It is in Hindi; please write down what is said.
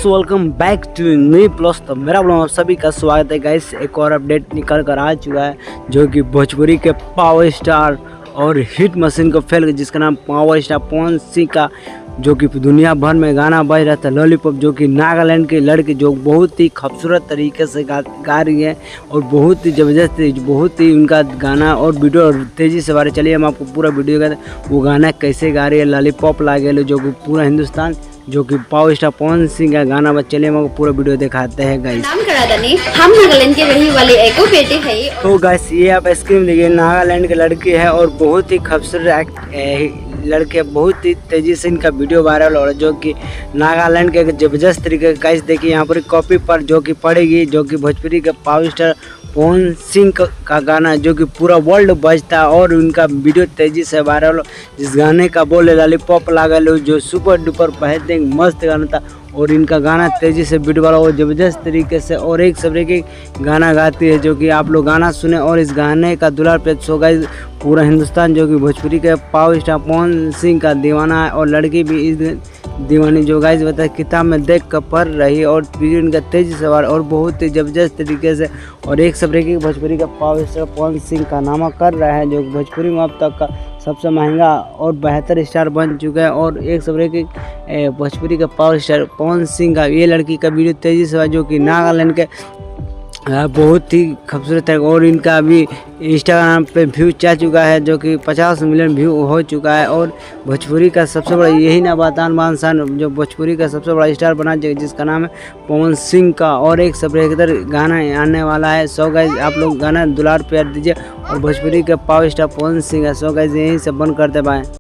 Welcome back to new plus. तो मेरा ब्लॉग आप सभी का स्वागत है गाइस। एक और अपडेट निकल कर आ चुका है जो कि भोजपुरी के पावर स्टार और हिट मशीन को फेल, जिसका नाम पावर स्टार पवन सिंह का, जो कि दुनिया भर में गाना बज रहा था लॉलीपॉप, जो कि नागालैंड के लड़के जो बहुत ही खूबसूरत तरीके से गा रही है और बहुत ही ज़बरदस्त, बहुत ही उनका गाना और वीडियो और तेज़ी से बारे। चलिए हम आपको पूरा वीडियो का वो गाना कैसे गा रही है लॉलीपॉप लागे, जो कि पूरा हिंदुस्तान, जो कि पावर स्टार पवन सिंह का गाना बस। चलिए हम आपको पूरा वीडियो दिखाते हैं गाइस। नाम करा दनी हम नागालैंड के रही वाले एको बेटे है। तो गाइस ये आप स्क्रीन देखिए, नागालैंड के लड़के हैं और बहुत ही खूबसूरत लड़के, बहुत ही तेजी से इनका वीडियो वायरल हो रहा है, जो कि नागालैंड के जबरदस्त तरीके का। गाइस देखिए यहाँ पर कॉपी पर जो कि पड़ेगी, जो कि भोजपुरी के पावर स्टार पवन सिंह का गाना, जो कि पूरा वर्ल्ड बजता और उनका वीडियो तेजी से वायरल हो। जिस गाने का बोले लॉलीपॉप लागल, जो सुपर डुपर बेहतरीन मस्त गाना था और इनका गाना तेज़ी से वीडियो वाला और ज़बरदस्त तरीके से और एक सबरे के गाना गाती है, जो कि आप लोग गाना सुने और इस गाने का दुलार पेश सो गाइस पूरा हिंदुस्तान, जो कि भोजपुरी के पावर स्टार पवन सिंह का दीवाना है और लड़की भी इस दीवानी, जो गाइस बताए किताब में देख कर पढ़ रही है और वीडियो इनका तेजी से और बहुत ही ज़बरदस्त तरीके से और एक सबरे के भोजपुरी का पावर स्टार पवन सिंह का नामा कर रहा है, जो भोजपुरी में अब तक का सबसे महंगा और बेहतर स्टार बन चुका है। और एक सबरे के भोजपुरी का पावर स्टार पवन सिंह का ये लड़की का वीडियो तेज़ी से, जो कि नागालैंड के बहुत ही खूबसूरत है और इनका अभी इंस्टाग्राम पे व्यू जा चुका है, जो कि 50 मिलियन व्यू हो चुका है। और भोजपुरी का सबसे बड़ा यही नवातान बादशाह, जो भोजपुरी का सबसे बड़ा स्टार बना, जिसका नाम है पवन सिंह का और एक सब इधर गाना आने वाला है। सो गाइस आप लोग गाना दुलार प्यार दीजिए और भोजपुरी के पावर स्टार पवन सिंह है। सो गाइस यहीं से बंद करते बाय।